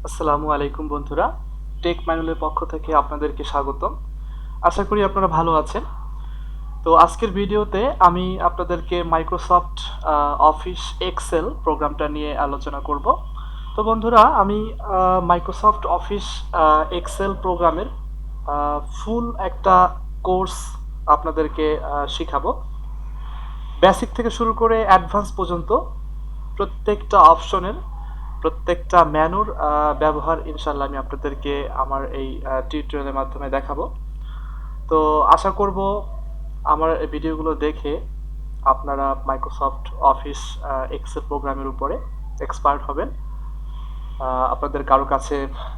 আসসালামু আলাইকুম বন্ধুরা, টেক ম্যানুয়ালের পক্ষ থেকে আপনাদেরকে স্বাগতম। আশা করি আপনারা ভালো আছেন। তো আজকের ভিডিওতে আমি আপনাদেরকে মাইক্রোসফট অফিস এক্সেল প্রোগ্রামটা নিয়ে আলোচনা করব। তো বন্ধুরা, আমি মাইক্রোসফট অফিস এক্সেল প্রোগ্রামের ফুল একটা কোর্স আপনাদেরকে শিখাবো। বেসিক থেকে শুরু করে অ্যাডভান্স পর্যন্ত প্রত্যেকটা অপশনের প্রত্যেকটা মেনুর ব্যবহার ইনশাল্লাহ আমি আপনাদেরকে আমার এই টিউটোরিয়ালের মাধ্যমে দেখাবো। তো আশা করব আমার এই ভিডিওগুলো দেখে আপনারা মাইক্রোসফট অফিস এক্সেল প্রোগ্রামের উপরে এক্সপার্ট হবেন। আপনাদের কারো কাছে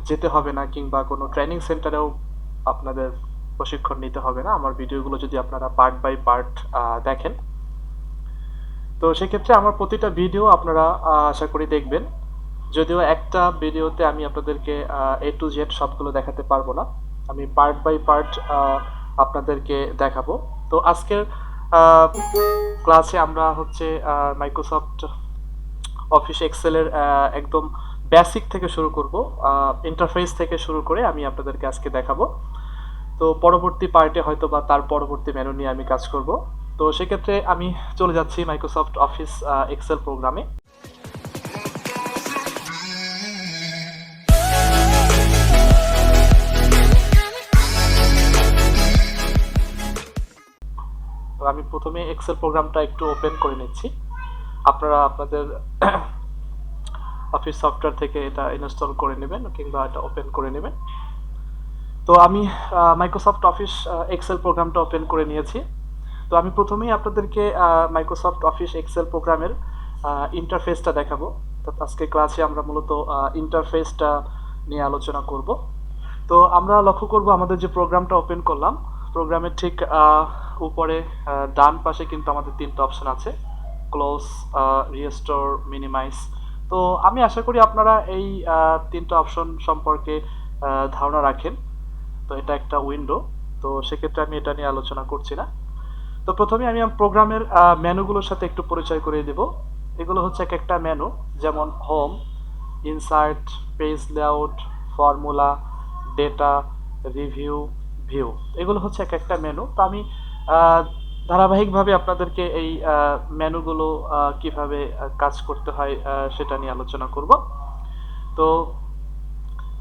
যেতে হবে না, কিংবা কোনো ট্রেনিং সেন্টারেও আপনাদের প্রশিক্ষণ নিতে হবে না আমার ভিডিওগুলো যদি আপনারা পার্ট বাই পার্ট দেখেন। তো সেক্ষেত্রে আমার প্রতিটা ভিডিও আপনারা আশা করি দেখবেন। যদিও একটা ভিডিওতে আমি আপনাদেরকে এ টু জেড সবগুলো দেখাতে পারবো না, আমি পার্ট বাই পার্ট আপনাদেরকে দেখাবো। তো আজকের ক্লাসে আমরা হচ্ছে মাইক্রোসফট অফিস এক্সেলের একদম বেসিক থেকে শুরু করব, ইন্টারফেস থেকে শুরু করে আমি আপনাদেরকে আজকে দেখাবো। তো পরবর্তী পার্টে হয়তো বা তার পরবর্তী মেনু নিয়ে আমি কাজ করব। তো সেক্ষেত্রে আমি চলে যাচ্ছি মাইক্রোসফট অফিস এক্সেল প্রোগ্রামে। তো আমি প্রথমে এক্সেল প্রোগ্রামটা একটু ওপেন করে নিচ্ছি। আপনারা আপনাদের অফিস সফটওয়্যার থেকে এটা ইনস্টল করে নেবেন কিংবা এটা ওপেন করে নেবেন। তো আমি মাইক্রোসফট অফিস এক্সেল প্রোগ্রামটা ওপেন করে নিয়েছি। তো আমি প্রথমেই আপনাদেরকে মাইক্রোসফট অফিস এক্সেল প্রোগ্রামের ইন্টারফেসটা দেখাবো। তো আজকে ক্লাসে আমরা মূলত ইন্টারফেসটা নিয়ে আলোচনা করব। তো আমরা লক্ষ্য করব আমাদের যে প্রোগ্রামটা ওপেন করলাম, প্রোগ্রামের ঠিক উপরে ডান পাশে কিন্তু আমাদের তিনটা অপশন আছে, ক্লোজ, রিস্টোর, মিনিমাইজ। তো আমি আশা করি আপনারা এই তিনটা অপশন সম্পর্কে ধারণা রাখেন। তো এটা একটা উইন্ডো, তো সেক্ষেত্রে আমি এটা নিয়ে আলোচনা করছি না। তো প্রথমে আমি প্রোগ্রামের মেনুগুলোর সাথে একটু পরিচয় করিয়ে দেব। এগুলো হচ্ছে এক একটা মেনু, যেমন home, insert, page layout, formula, data, review, view. এগুলো হচ্ছে এক একটা মেনু। তো আমি ধারাবাহিকভাবে আপনাদেরকে এই মেনুগুলো কিভাবে কাজ করতে হয় সেটা নিয়ে আলোচনা করব। তো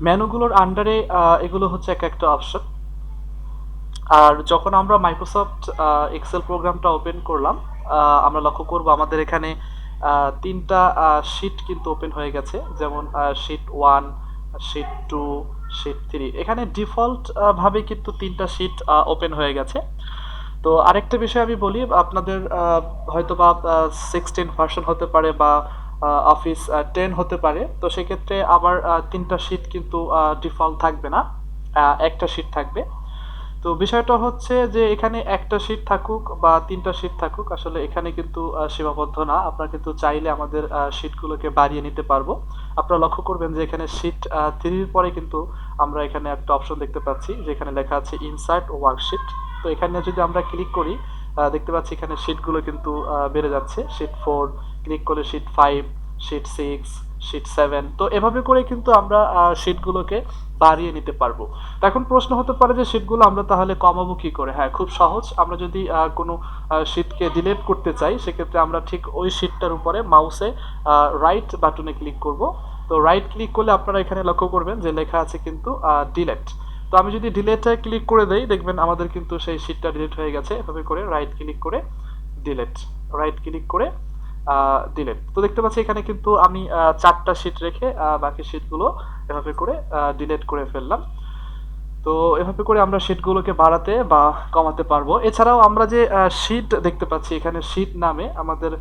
মেনুগুলোর আন্ডারে এগুলো হচ্ছে এক একটা অপশন। আর যখন আমরা মাইক্রোসফট এক্সেল প্রোগ্রামটা ওপেন করলাম, আমরা লক্ষ্য করব আমাদের এখানে তিনটা শিট কিন্তু ওপেন হয়ে গেছে, যেমন শিট 1, শিট 2, শিট 3। এখানে ডিফল্ট ভাবে কিন্তু তিনটা শিট ওপেন হয়ে গেছে। তো আরেকটা বিষয় আমি বলি, আপনাদের হয়তো বা 16 ভার্সন হতে পারে বা অফিস 10 হতে পারে। তো সেক্ষেত্রে আবার তিনটা শিট কিন্তু ডিফল্ট থাকবে না, একটা শিট থাকবে। তো বিষয়টা হচ্ছে যে এখানে একটা শিট থাকুক বা তিনটা শিট থাকুক, আসলে এখানে কিন্তু সীমাবদ্ধ না। আপনারা কিন্তু চাইলে আমাদের শিটগুলোকে বাড়িয়ে নিতে পারবো। আপনারা লক্ষ্য করবেন যে এখানে শিট 3 পরে কিন্তু আমরা এখানে একটা অপশন দেখতে পাচ্ছি যেখানে লেখা আছে ইনসার্ট ওয়ার্কশিট। তো এখানে যদি আমরা ক্লিক করি, দেখতে পাচ্ছি এখানে শিটগুলো কিন্তু বেড়ে যাচ্ছে। শিট 4 ক্লিক করলে শিট 5, শিট 6, শিট 7। তো এভাবে করে কিন্তু আমরা শিটগুলোকে বাড়িয়ে নিতে পারবো। তো এখন প্রশ্ন হতে পারে যে শিটগুলো আমরা তাহলে কমাবো কি করে? হ্যাঁ, খুব সহজ। আমরা যদি কোনো শিটকে ডিলিট করতে চাই, সেক্ষেত্রে আমরা ঠিক ওই শিটটার উপরে মাউসে রাইট বাটনে ক্লিক করব। তো রাইট ক্লিক করলে আপনারা এখানে লক্ষ্য করবেন যে লেখা আছে কিন্তু ডিলেট। তো আমি যদি ডিলেটে ক্লিক করে দেই, দেখবেন আমাদের কিন্তু সেই শিটটা ডিলিট হয়ে গেছে। এভাবে করে রাইট ক্লিক করে ডিলেট, রাইট ক্লিক করে ডিলেট। তো দেখতে পাচ্ছি এখানে কিন্তু আমি 4টা শিট রেখে বাকি শিটগুলো এভাবে করে ডিলেট করে ফেললাম। তো এভাবে করে আমরা শিটগুলোকে বাড়াতে বা কমাতে পারবো। এছাড়াও আমরা যে শিট দেখতে পাচ্ছি, এখানে শিট নামে আমাদের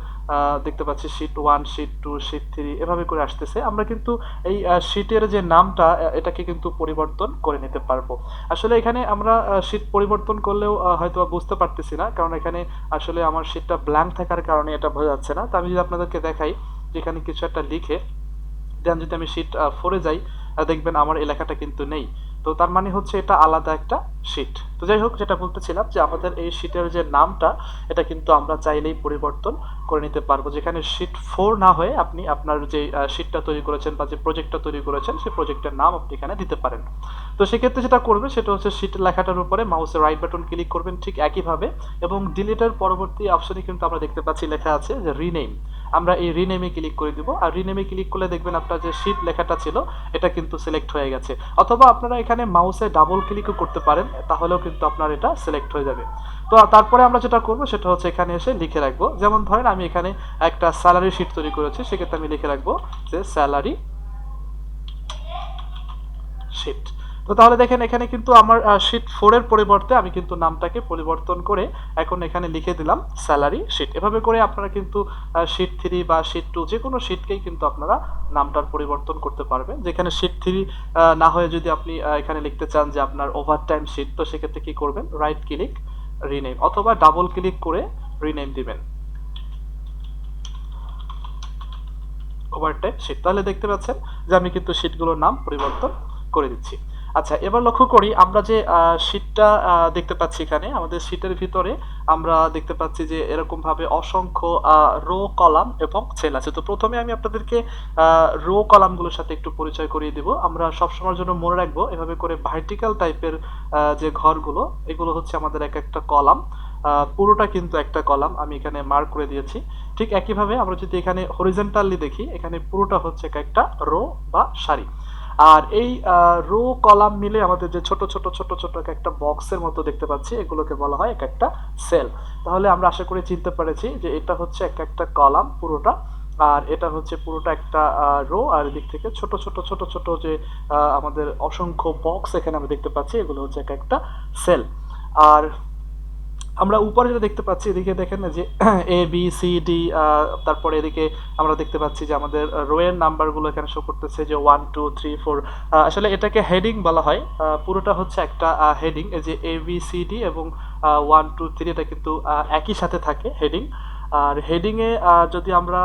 দেখতে পাচ্ছি শিট 1, শিট 2, শিট 3 এভাবে করে আসতেছে। আমরা কিন্তু এই শিটের যে নামটা এটাকে কিন্তু পরিবর্তন করে নিতে পারবো। আসলে এখানে আমরা শিট পরিবর্তন করলেও হয়তো বুঝতে পারতেছি না, কারণ এখানে আসলে আমার শিটটা ব্ল্যাঙ্ক থাকার কারণে এটা বোঝা যাচ্ছে না। তো আমি যদি আপনাদেরকে দেখাই যে এখানে কিছু একটা লিখে দেন যদি আমি শিট 4-এ যাই, দেখবেন আমার এই লেখাটা কিন্তু নেই। তো তার মানে হচ্ছে এটা আলাদা একটা শিট। তো যাই হোক, যেটা বলতেছিলাম যে আমাদের এই শিটের যে নামটা, এটা কিন্তু আমরা চাইলেই পরিবর্তন করে নিতে পারবো। যেখানে শিট 4 না হয়ে আপনি আপনার যে শিটটা তৈরি করেছেন বা যে প্রজেক্টটা তৈরি করেছেন সেই প্রজেক্টের নাম আপনি এখানে দিতে পারেন। তো সেক্ষেত্রে যেটা করবেন সেটা হচ্ছে শিট লেখাটার উপরে মাউসের রাইট বাটন ক্লিক করবেন ঠিক একইভাবে, এবং ডিলিটের পরবর্তী অপশনে কিন্তু আমরা দেখতে পাচ্ছি লেখা আছে যে রিনেম। আমরা এই রিনেমে ক্লিক করে দিব, আর রিনেমে ক্লিক করলে দেখবেন আপনার যে শিট লেখাটা ছিল এটা কিন্তু সিলেক্ট হয়ে গেছে। অথবা আপনারা এখানে মাউসে ডাবল ক্লিকও করতে পারেন, তাহলেও কিন্তু আপনার এটা সিলেক্ট হয়ে যাবে। তো তারপরে আমরা যেটা করব সেটা হচ্ছে এখানে এসে লিখে রাখবো, যেমন ধরেন আমি এখানে একটা স্যালারি শিট তৈরি করেছি, সেক্ষেত্রে আমি লিখে রাখবো যে স্যালারি শিট। তো তাহলে দেখেন এখানে কিন্তু আমার শিট 4 এর পরিবর্তে আমি কিন্তু নামটাকে পরিবর্তন করে এখন এখানে লিখে দিলাম স্যালারি শিট। এভাবে করে আপনারা কিন্তু শিট 3 বা শিট 2 যে কোনো শিটকেই কিন্তু আপনারা নামটার পরিবর্তন করতে পারবেন। যেখানে শিট 3 না হয়ে যদি আপনি এখানে লিখতে চান যে আপনার ওভারটাইম শিট, তো সেক্ষেত্রে কি করবেন, রাইট ক্লিক রিনেম, অথবা ডাবল ক্লিক করে রিনেম দিবেন ওভারটাইম শিট। তাহলে দেখতে পাচ্ছেন যে আমি কিন্তু শিটগুলোর নাম পরিবর্তন করে দিচ্ছি। আচ্ছা, এবার লক্ষ্য করি আমরা যে শিটটা দেখতে পাচ্ছি, এখানে আমাদের শিটের ভিতরে আমরা দেখতে পাচ্ছি যে এরকম ভাবে অসংখ্য রো কলাম এবং সেল আছে। তো প্রথমে আমি আপনাদেরকে রো কলামগুলোর সাথে একটু পরিচয় করিয়ে দিব। আমরা সবসময়ের জন্য মনে রাখবো এভাবে করে ভার্টিক্যাল টাইপের যে ঘরগুলো, এগুলো হচ্ছে আমাদের এক একটা কলাম। পুরোটা কিন্তু একটা কলাম, আমি এখানে মার্ক করে দিয়েছি। ঠিক একইভাবে আমরা যদি এখানে হরিজন্টালি দেখি, এখানে পুরোটা হচ্ছে একটা রো বা সারি। আর এই রো কলাম মিলে আমাদের যে ছোট ছোট ছোট ছোট একটা বক্সের মতো দেখতে পাচ্ছি, এগুলোকে বলা হয় এক একটা সেল। তাহলে আমরা আশা করি চিনতে পেরেছি যে এটা হচ্ছে এক একটা কলাম পুরোটা, আর এটা হচ্ছে পুরোটা একটা রো, আর এদিক থেকে ছোট ছোট ছোট ছোট যে আমাদের অসংখ্য বক্স এখানে আমরা দেখতে পাচ্ছি, এগুলো হচ্ছে এক একটা সেল। আর আমরা উপরে যেটা দেখতে পাচ্ছি, এদিকে দেখেন না যে এ বি সি ডি, তারপরে এদিকে আমরা দেখতে পাচ্ছি যে আমাদের রো এর নাম্বারগুলো এখানে শো করতেছে যে 1 2 3 4। আসলে এটাকে হেডিং বলা হয়, পুরোটা হচ্ছে একটা হেডিং। এই যে এ বি সি ডি এবং 1 2 3 এটা কিন্তু একই সাথে থাকে হেডিং। আর হেডিংয়ে যদি আমরা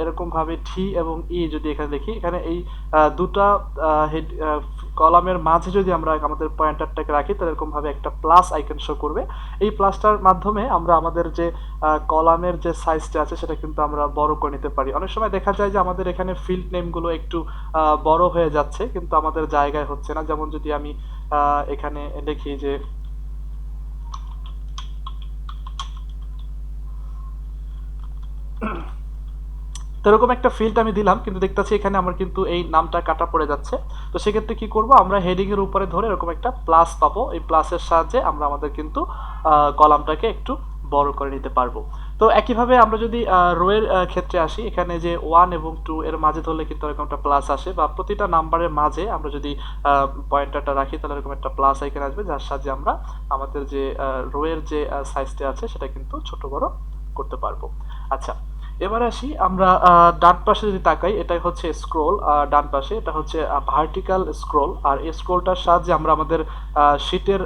এরকম ভাবে টি এবং ই যদি এখানে দেখি, এখানে এই দুটা হেড কলামের মাঝে যদি আমরা আমাদের পয়েন্টারটাকে রাখি, তাহলে এরকম ভাবে একটা প্লাস আইকন শো করবে। এই প্লাসটার মাধ্যমে আমরা আমাদের যে কলামের যে সাইজটা আছে সেটা কিন্তু আমরা বড় করে নিতে পারি। অনেক সময় দেখা যায় যে আমাদের এখানে ফিল্ড নেমগুলো একটু বড় হয়ে যাচ্ছে, কিন্তু আমাদের জায়গায় হচ্ছে না। যেমন যদি আমি এখানে লিখি যে তো এরকম একটা ফিল্ড আমি দিলাম, কিন্তু দেখতেছি এখানে আমার কিন্তু এই নামটা কাটা পড়ে যাচ্ছে। তো সেক্ষেত্রে কি করব, আমরা হেডিং এর উপরে ধরে এরকম একটা প্লাস পাবো, এই প্লাসের সাহায্যে আমরা আমাদের কিন্তু কলামটাকে একটু বড় করে নিতে পারবো। তো একইভাবে আমরা যদি রো এর ক্ষেত্রে আসি, এখানে যে 1 এবং 2 এর মাঝে ধরলে কিন্তু এরকম একটা প্লাস আসে, বা প্রতিটা নাম্বারের মাঝে আমরা যদি পয়েন্টারটা রাখি, তাহলে এরকম একটা প্লাস আইকন আসবে, যার সাহায্যে আমরা আমাদের যে রো এর যে সাইজটা আছে সেটা কিন্তু ছোট বড় করতে পারবো। আচ্ছা, এবার আসি আমরা ডান পাশে যদি তাকাই, এটাই হচ্ছে স্ক্রোল। ডান পাশে এটা হচ্ছে ভার্টিক্যাল স্ক্রোল, আর এই স্ক্রোলটার সাহায্যে আমরা আমাদের শিটের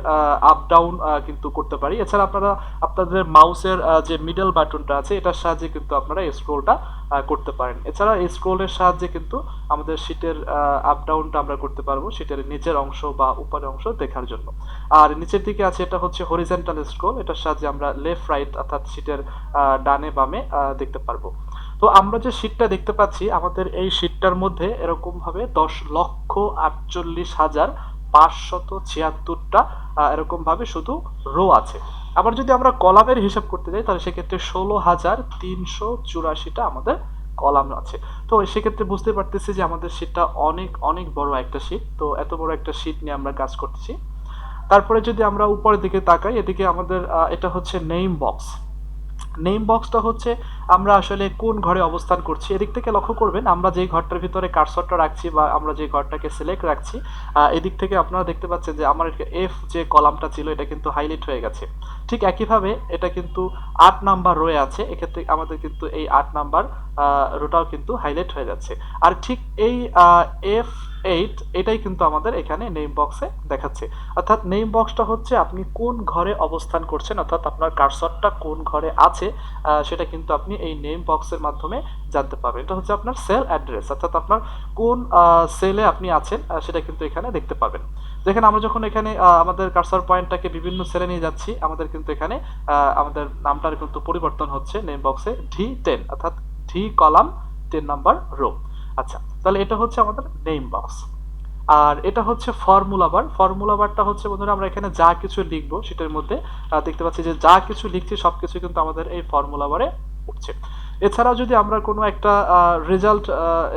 আপ ডাউন কিন্তু করতে পারি। এছাড়া আপনারা আপনাদের মাউসের যে মিডল বাটনটা আছে এটার সাহায্যে কিন্তু আপনারা এই স্ক্রোলটা করতে পারেন। এছাড়া এই স্ক্রোলের সাহায্যে কিন্তু আমাদের শিটের আপ ডাউনটা আমরা করতে পারবো, শিটের নিচের অংশ বা উপরের অংশ দেখার জন্য। আর নিচের দিকে আছে এটা হচ্ছে হরিজন্টাল স্ক্রোল, এটার সাহায্যে আমরা লেফট রাইট অর্থাৎ শিটের ডানে বামে দেখতে পারবো। তো আমরা যে শিটটা দেখতে পাচ্ছি, আমাদের এই শিটটার মধ্যে এরকম ভাবে 10,48,576টা এরকম ভাবে শুধু রো আছে। আবার যদি আমরা কলামের হিসাব করতে যাই, তাহলে সেক্ষেত্রে 16,384টা আমাদের কলাম আছে। তো সেক্ষেত্রে বুঝতে পারতেছি যে আমাদের শিটটা অনেক অনেক বড় একটা শিট। তো এত বড় একটা শিট নিয়ে আমরা কাজ করতেছি। তারপরে যদি আমরা উপরের দিকে তাকাই, এদিকে আমাদের এটা হচ্ছে নেম বক্স। নেম বক্সটা হচ্ছে আমরা আসলে কোন ঘরে অবস্থান করছি, এদিক থেকে লক্ষ্য করবেন আমরা যেই ঘরটার ভিতরে কার্সরটা রাখছি বা আমরা যে ঘরটাকে সিলেক্ট রাখছি, এদিক থেকে আপনারা দেখতে পাচ্ছেন যে আমার এফ যে কলামটা ছিল এটা কিন্তু হাইলাইট হয়ে গেছে। ঠিক একইভাবে এটা কিন্তু 8 নাম্বার রয়ে আছে, এক্ষেত্রে আমাদের কিন্তু এই 8 নাম্বার রোটাও কিন্তু হাইলাইট হয়ে যাচ্ছে। আর ঠিক এই এফ 8 এটাই কিন্তু আমাদের এখানে নেম বক্সে দেখাচ্ছে। অর্থাৎ নেম বক্সটা হচ্ছে আপনি কোন ঘরে অবস্থান করছেন, অর্থাৎ আপনার কার্সরটা কোন ঘরে আছে সেটা কিন্তু আপনি এই নেম বক্সের মাধ্যমে জানতে পারবেন। এটা হচ্ছে আপনার সেল অ্যাড্রেস, অর্থাৎ আপনার কোন সেলে আপনি আছেন সেটা কিন্তু এখানে দেখতে পাবেন। দেখেন আমরা যখন এখানে আমাদের কার্সর পয়েন্টটাকে বিভিন্ন সেলে নিয়ে যাচ্ছি, আমাদের কিন্তু এখানে আমাদের নামটার কিন্তু পরিবর্তন হচ্ছে নেম বক্সে D10, অর্থাৎ ডি কলাম 10 নাম্বার রো। আচ্ছা, তাহলে এটা হচ্ছে আমাদের নেম বক্স। আর এটা হচ্ছে ফর্মুলা বার। ফর্মুলা বারটা হচ্ছে বন্ধুরা আমরা এখানে যা কিছু লিখবো সেটার মধ্যে দেখতে পাচ্ছি যে যা কিছু লিখছি সবকিছু কিন্তু আমাদের এই ফর্মুলা বারে উঠছে। এছাড়াও যদি আমরা কোনো একটা রেজাল্ট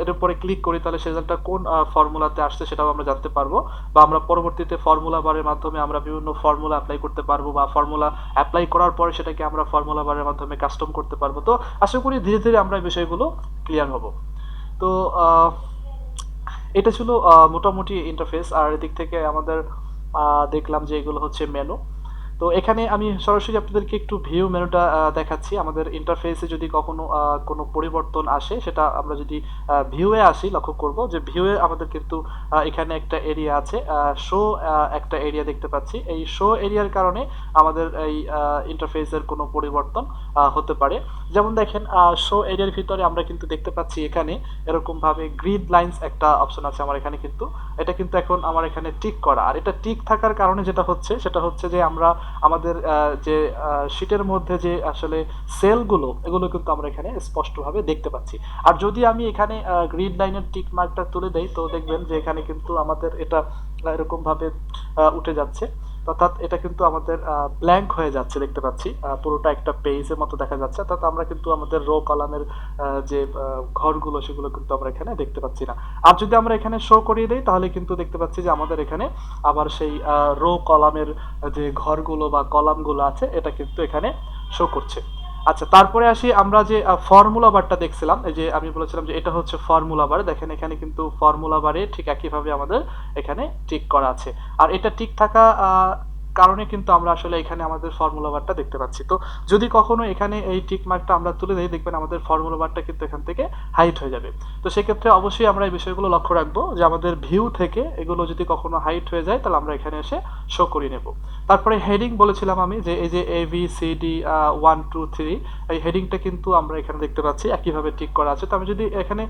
এর উপরে ক্লিক করি, তাহলে সেই রেজাল্টটা কোন ফর্মুলাতে আসছে সেটাও আমরা জানতে পারবো, বা আমরা পরবর্তীতে ফর্মুলা বারের মাধ্যমে আমরা বিভিন্ন ফর্মুলা অ্যাপ্লাই করতে পারবো, বা ফর্মুলা অ্যাপ্লাই করার পরে সেটাকে আমরা ফর্মুলা বারের মাধ্যমে কাস্টম করতে পারবো। তো আশা করি ধীরে ধীরে আমরা এই বিষয়গুলো ক্লিয়ার হব। তো এটা ছিল মোটামুটি ইন্টারফেস। আর এদিক থেকে আমাদের দেখলাম যে এগুলো হচ্ছে মেনু। তো এখানে আমি সরাসরি আপনাদেরকে একটু ভিউ মেনুটা দেখাচ্ছি। আমাদের ইন্টারফেসে যদি কখনো কোনো পরিবর্তন আসে, সেটা আমরা যদি ভিউয়ে আসি, লক্ষ্য করব যে ভিউয়ে আমাদের কিন্তু এখানে একটা এরিয়া আছে, শো একটা এরিয়া দেখতে পাচ্ছি। এই শো এরিয়ার কারণে আমাদের এই ইন্টারফেসের কোনো পরিবর্তন হতে পারে। যেমন দেখেন শো এরিয়ার ভিতরে আমরা কিন্তু দেখতে পাচ্ছি এখানে এরকম ভাবে গ্রিড লাইন্স একটা অপশন আছে আমার এখানে, কিন্তু এটা কিন্তু এখন আমার এখানে টিক করা। আর এটা টিক থাকার কারণে যেটা হচ্ছে সেটা হচ্ছে যে আমরা আমাদের যে শীটের মধ্যে যে আসলে সেলগুলো, এগুলো কিন্তু আমরা এখানে স্পষ্টভাবে দেখতে পাচ্ছি। আর যদি আমি এখানে গ্রিড লাইনের টিক মার্কটা তুলে দেই, তো দেখবেন যে এখানে কিন্তু আমাদের এটা এরকম ভাবে উঠে যাচ্ছে, অর্থাৎ এটা কিন্তু আমাদের ব্ল্যাঙ্ক হয়ে যাচ্ছে দেখতে পাচ্ছি, পুরোটা একটা পেজের মতো দেখা যাচ্ছে। অর্থাৎ আমরা কিন্তু আমাদের রো কলামের যে ঘরগুলো সেগুলো কিন্তু আমরা এখানে দেখতে পাচ্ছি না। আর যদি আমরা এখানে শো করিয়ে দেই, তাহলে কিন্তু দেখতে পাচ্ছি যে আমাদের এখানে আবার সেই রো কলামের যে ঘরগুলো বা কলামগুলো আছে এটা কিন্তু এখানে শো করছে। আচ্ছা, তারপরে আসি আমরা যে ফর্মুলা বারটা দেখছিলাম, এই যে আমি বলেছিলাম যে এটা হচ্ছে ফর্মুলা বার। দেখেন এখানে কিন্তু ফর্মুলা বারে ঠিক একইভাবে আমাদের এখানে টিক করা আছে। আর এটা টিক থাকা কারণে কিন্তু আমরা আসলে এখানে আমাদের ফর্মুলা বারটা দেখতে পাচ্ছি। তো যদি কখনো এখানে এই টিক মার্কটা আমরা তুলে দিই, দেখবেন আমাদের ফর্মুলা বারটা কিন্তু এখান থেকে হাইড হয়ে যাবে। তো সেক্ষেত্রে অবশ্যই আমরা এই বিষয়গুলো লক্ষ্য রাখবো যে আমাদের ভিউ থেকে এগুলো যদি কখনো হাইড হয়ে যায়, তাহলে আমরা এখানে এসে শো করিয়ে নেব। তারপরে হেডিং বলেছিলাম আমি যে এই যে ABCD 1 2 3, এই হেডিংটা কিন্তু আমরা এখানে দেখতে পাচ্ছি একইভাবে টিক করা আছে। তো আমি যদি এখানে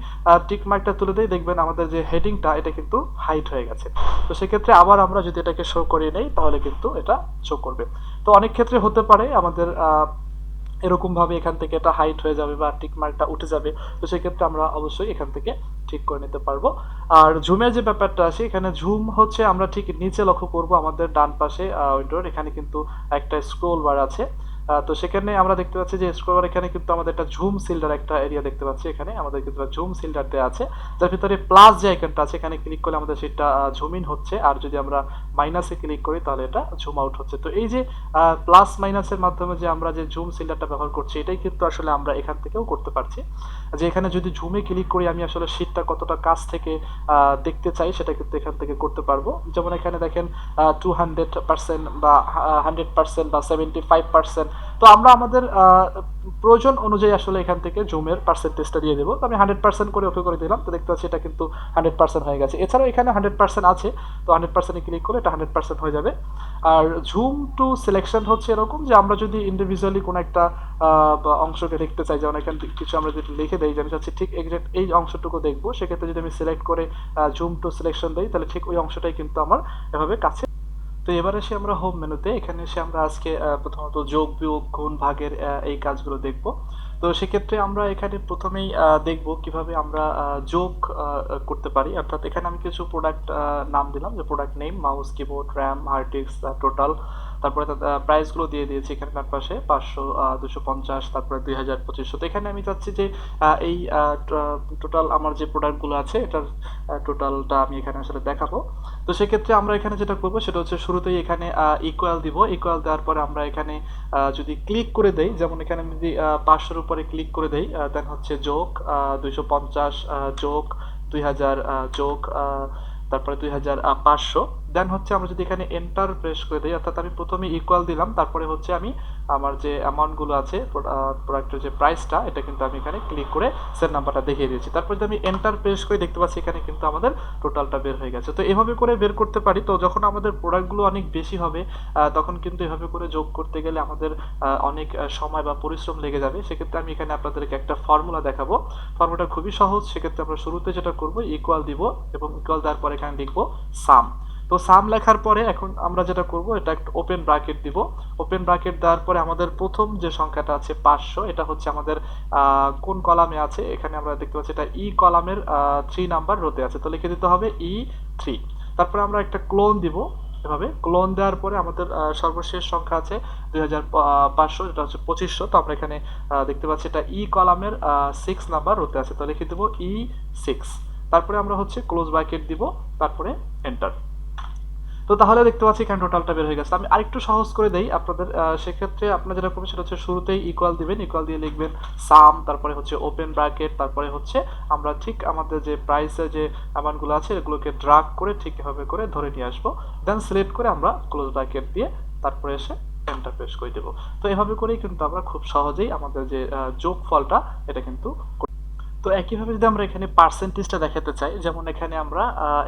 টিক মার্কটা তুলে দিই, দেখবেন আমাদের যে হেডিংটা এটা কিন্তু হাইড হয়ে গেছে। তো সেক্ষেত্রে আবার আমরা যদি এটাকে শো করিয়ে নেই, তাহলে কিন্তু এটা শো করবে। তো অনেক ক্ষেত্রে হতে পারে আমাদের এরকম ভাবে এখান থেকে এটা হাইট হয়ে যাবে বা টিক মার্কটা উঠে যাবে। তো সেক্ষেত্রে আমরা অবশ্যই এখান থেকে ঠিক করে নিতে পারবো। আর জুমের যে ব্যাপারটা আছে, এখানে জুম হচ্ছে আমরা ঠিক নিচে লক্ষ্য করব, আমাদের ডান পাশে উইন্ডোর এখানে কিন্তু একটা স্ক্রোল বার আছে। তো সেখানে আমরা দেখতে পাচ্ছি যে স্ক্রোল বার এখানে কিন্তু আমাদের একটা জুম সিল্ডার একটা এরিয়া দেখতে পাচ্ছি। এখানে আমাদের কিন্তু জুম সিল্ডার দেওয়া আছে, যার ভিতরে প্লাস যে আইকনটা আছে এখানে ক্লিক করলে আমাদের সেটা জুম ইন হচ্ছে, আর যদি আমরা মাইনাসে ক্লিক করি তাহলে এটা জুম আউট হচ্ছে। তো এই যে প্লাস মাইনাসের মাধ্যমে যে আমরা যে জুম সিল্ডারটা ব্যবহার করছি, এটাই কিন্তু আসলে আমরা এখান থেকেও করতে পারছি। যে এখানে যদি জুমে ক্লিক করি, আমি আসলে শীটটা কতটা কাছ থেকে দেখতে চাই সেটা কিন্তু এখান থেকে করতে পারবো। যেমন এখানে দেখেন 200% বা 100% বা 75%। তো আমরা আমাদের প্রয়োজন অনুযায়ী আসলে এখান থেকে জুমের পার্সেন্টেজটা দিয়ে দেবো। তো আমি 100% করে ওকে করে দিলাম, তো দেখতে পাচ্ছি এটা কিন্তু 100% হয়ে গেছে। এছাড়াও এখানে 100% আছে, তো 100% ক্লিক করে এটা 100% হয়ে যাবে। আর জুম টু সিলেকশন হচ্ছে এরকম যে আমরা যদি ইন্ডিভিজুয়ালি কোনো একটা অংশকে দেখতে চাই, যেমন এখানে কিছু আমরা যদি লিখে দেই যে আমি চাচ্ছি ঠিক এক্সাক্ট এই অংশটুকু দেখবো, সেক্ষেত্রে যদি আমি সিলেক্ট করে জুম টু সিলেকশন দিই, তাহলে ঠিক ওই অংশটাই কিন্তু আমার এভাবে কাছে। তো এবার এসে আমরা হোম মেনুতে, এখানে এসে আমরা আজকে প্রথমত যোগ বিয়োগ গুণ ভাগের এই কাজগুলো দেখব। তো সেক্ষেত্রে আমরা এখানে প্রথমেই দেখব কিভাবে আমরা যোগ করতে পারি। অর্থাৎ এখানে আমি কিছু প্রোডাক্ট নাম দিলাম, যে product name, mouse, keyboard, RAM, hard disk, total, তারপরে প্রাইসগুলো দিয়ে দিয়েছি এখানে ডান পাশে 500, 250, তারপরে 2000, 2500। তো এখানে আমি চাচ্ছি যে এই টোটাল আমার যে প্রোডাক্টগুলো আছে এটার টোটালটা আমি এখানে আসলে দেখাবো। তো সেক্ষেত্রে আমরা এখানে যেটা করবো সেটা হচ্ছে শুরুতেই এখানে ইকুয়াল দিব। ইকুয়াল দেওয়ার পরে আমরা এখানে যদি ক্লিক করে দেই, যেমন এখানে আমি যদি 500-র উপরে ক্লিক করে দেই, দেন হচ্ছে যোগ 250, যোগ 2000, যোগ তারপরে 2500। দেন হচ্ছে আমরা যদি এখানে এন্টার প্রেস করে দিই, অর্থাৎ আমি প্রথমে ইকুয়াল দিলাম, তারপরে হচ্ছে আমি আমার যে অ্যামাউন্টগুলো আছে প্রোডাক্টের যে প্রাইসটা, এটা কিন্তু আমি এখানে ক্লিক করে সেল নাম্বারটা দেখিয়ে দিয়েছি। তারপর যদি আমি এন্টার প্রেস করে দেখতে পাচ্ছি এখানে কিন্তু আমাদের টোটালটা বের হয়ে গেছে। তো এভাবে করে বের করতে পারি। তো যখন আমাদের প্রোডাক্টগুলো অনেক বেশি হবে তখন কিন্তু এভাবে করে যোগ করতে গেলে আমাদের অনেক সময় বা পরিশ্রম লেগে যাবে। সেক্ষেত্রে আমি এখানে আপনাদেরকে একটা ফর্মুলা দেখাবো। ফর্মুলাটা খুবই সহজ। সেক্ষেত্রে আমরা শুরুতে যেটা করব, ইকুয়াল দিব এবং ইকুয়াল দেওয়ার পরে এখানে লিখবো সাম। তো সাম লেখার পরে এখন আমরা যেটা করব, এটা একটা ওপেন ব্র্যাকেট দিব। ওপেন ব্র্যাকেট দেওয়ার পরে আমাদের প্রথম যে সংখ্যাটা আছে 500, এটা হচ্ছে আমাদের কোন কলামে আছে, এখানে আমরা দেখতে পাচ্ছি এটা ই কলামের 3 নাম্বার রোতে আছে, তো লিখে দিতে হবে E3। তারপরে আমরা একটা ক্লোন দিব। এভাবে ক্লোন দেওয়ার পরে আমাদের সর্বশেষ সংখ্যা আছে 2500, যেটা হচ্ছে 2500। তো আমরা এখানে দেখতে পাচ্ছি এটা ই কলামের 6 নাম্বার রোতে আছে, তো লিখে দেবো E6। তারপরে আমরা হচ্ছে ক্লোজ ব্র্যাকেট দিব, তারপরে এন্টার। তো তাহলে দেখতে পাচ্ছি এখানে টোটালটা বের হয়ে গেছে। আমি আরেকটু সহজ করে দেই আপনাদের, সেক্ষেত্রে আপনারা যেটা করবেন সেটা হচ্ছে শুরুতেই ইকুয়াল দিবেন, ইকুয়াল দিয়ে লিখবেন সাম, তারপরে হচ্ছে ওপেন ব্র্যাকেট, তারপরে হচ্ছে আমরা ঠিক আমাদের যে প্রাইসের যে অ্যামাউন্টগুলো আছে এগুলোকে ড্রাগ করে ঠিক এভাবে করে ধরে নিয়ে আসবো, দেন সিলেক্ট করে আমরা ক্লোজ ব্র্যাকেট দিয়ে তারপরে এসে এন্টার প্রেস করে দেবো। তো এভাবে করেই কিন্তু আমরা খুব সহজেই আমাদের যে যোগফলটা এটা কিন্তু। তো একইভাবে যদি আমরা এখানে পার্সেন্টেজটা দেখাতে চাই, যেমন এখানে আমরা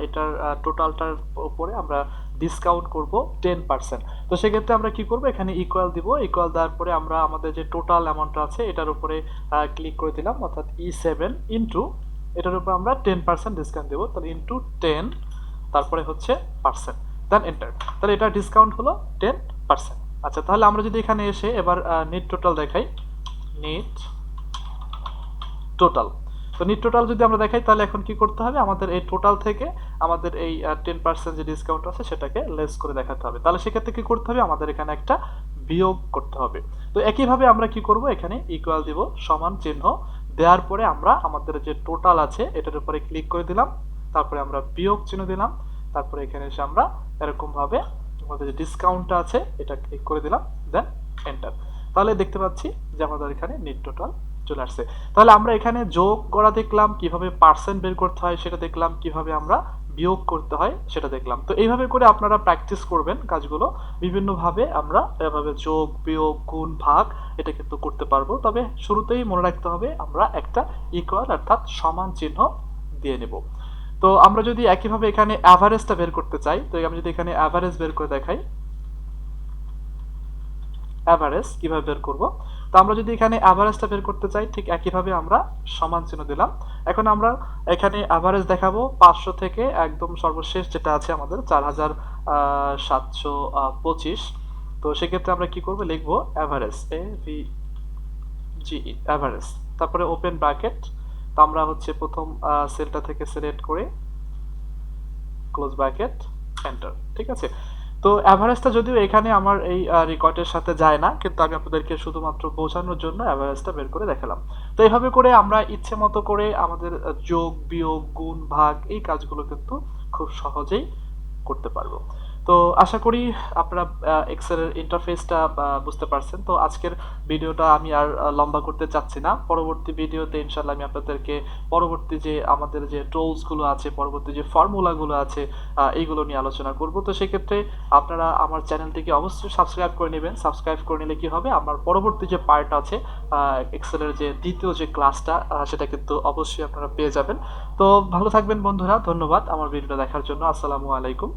এটার টোটালটার উপরে আমরা ডিসকাউন্ট করব 10%। তো সেক্ষেত্রে আমরা কি করব, এখানে ইকুয়াল দিব, ইকুয়াল দেওয়ার পরে আমরা আমাদের যে টোটাল অ্যামাউন্টটা আছে এটার উপরে ক্লিক করে দিলাম, অর্থাৎ E7 ইন্টু এটার উপর আমরা 10% ডিসকাউন্ট দেবো, তাহলে ইন্টু 10, তারপরে হচ্ছে পার্সেন্ট, দেন এন্টার। তাহলে এটা ডিসকাউন্ট হলো 10%। আচ্ছা, তাহলে আমরা যদি এখানে এসে এবার নেট টোটাল দেখাই, নেট টোটাল। তো নিট টোটাল যদি আমরা দেখাই, তাহলে এখন কি করতে হবে, আমাদের এই টোটাল থেকে আমাদের এই 10% যে ডিসকাউন্ট আছে সেটাকে লেস করে দেখাতে হবে। তাহলে সেক্ষেত্রে কি করতে হবে, আমাদের এখানে একটা বিয়োগ করতে হবে। তো একইভাবে আমরা কি করব, এখানে ইকুয়াল দিব, সমান চিহ্ন দেওয়ার পরে আমরা আমাদের যে টোটাল আছে এটার উপরে ক্লিক করে দিলাম, তারপরে আমরা বিয়োগ চিহ্ন দিলাম, তারপরে এখানে এসে আমরা এরকম ভাবে আমাদের যে ডিসকাউন্টটা আছে এটা ক্লিক করে দিলাম, দেন এন্টার। তাহলে দেখতে পাচ্ছি যে আমাদের এখানে নেট টোটাল চলে আসছে। তাহলে আমরা এখানে যোগ করা দেখলাম, কিভাবে পার্সেন্ট বের করতে হয় সেটা দেখলাম, কিভাবে আমরা বিয়োগ করতে হয় সেটা দেখলাম। তো এইভাবে করে আপনারা প্র্যাকটিস করবেন কাজগুলো, বিভিন্নভাবে আমরা এভাবে যোগ বিয়োগ গুণ ভাগ এটা কিন্তু করতে পারবো। তবে শুরুতেই মনে রাখতে হবে আমরা একটা ইকুয়াল অর্থাৎ সমান চিহ্ন দিয়ে নেব। তো আমরা যদি একইভাবে এখানে অ্যাভারেজটা বের করতে চাই, তো আমি যদি এখানে অ্যাভারেজ বের করে দেখাই, অ্যাভারেজ কিভাবে বের করব, তো আমরা যদি এখানে অ্যাভারেজটা বের করতে চাই ঠিক একইভাবে আমরা সমান চিহ্ন দিলাম। এখন আমরা এখানে অ্যাভারেজ দেখাবো 500 থেকে একদম সর্বশেষ যেটা আছে আমাদের 4725। তো সেক্ষেত্রে আমরা কি করব, লিখবো অ্যাভারেজ, AVGE অ্যাভারেজ, তারপরে ওপেন ব্র্যাকেট। তো আমরা হচ্ছে প্রথম সেলটা থেকে সিলেক্ট করে ক্লোজ ব্র্যাকেট এন্টার, ঠিক আছে। তো অ্যাভারেজটা যদিও এখানে আমার এই রেকর্ডের সাথে যায় না, কিন্তু আমি আপনাদেরকে শুধুমাত্র বোঝানোর জন্য অ্যাভারেজটা বের করে দেখালাম। তো এইভাবে করে আমরা ইচ্ছে মতো করে আমাদের যোগ বিয়োগ গুণ ভাগ এই কাজগুলো কিন্তু খুব সহজেই করতে পারবো। তো আশা করি আপনারা এক্সেলের ইন্টারফেসটা বুঝতে পারছেন। তো আজকের ভিডিওটা আমি আর লম্বা করতে চাচ্ছি না। পরবর্তী ভিডিওতে ইনশাল্লাহ আমি আপনাদেরকে পরবর্তী যে আমাদের যে টুলসগুলো আছে, পরবর্তী যে ফর্মুলাগুলো আছে এইগুলো নিয়ে আলোচনা করব। তো সেক্ষেত্রে আপনারা আমার চ্যানেলটিকে অবশ্যই সাবস্ক্রাইব করে নেবেন। সাবস্ক্রাইব করে নিলে কি হবে, আমার পরবর্তী যে পার্ট আছে এক্সেলের যে দ্বিতীয় যে ক্লাসটা সেটা কিন্তু অবশ্যই আপনারা পেয়ে যাবেন। তো ভালো থাকবেন বন্ধুরা, ধন্যবাদ আমার ভিডিওটা দেখার জন্য। আসসালামু আলাইকুম।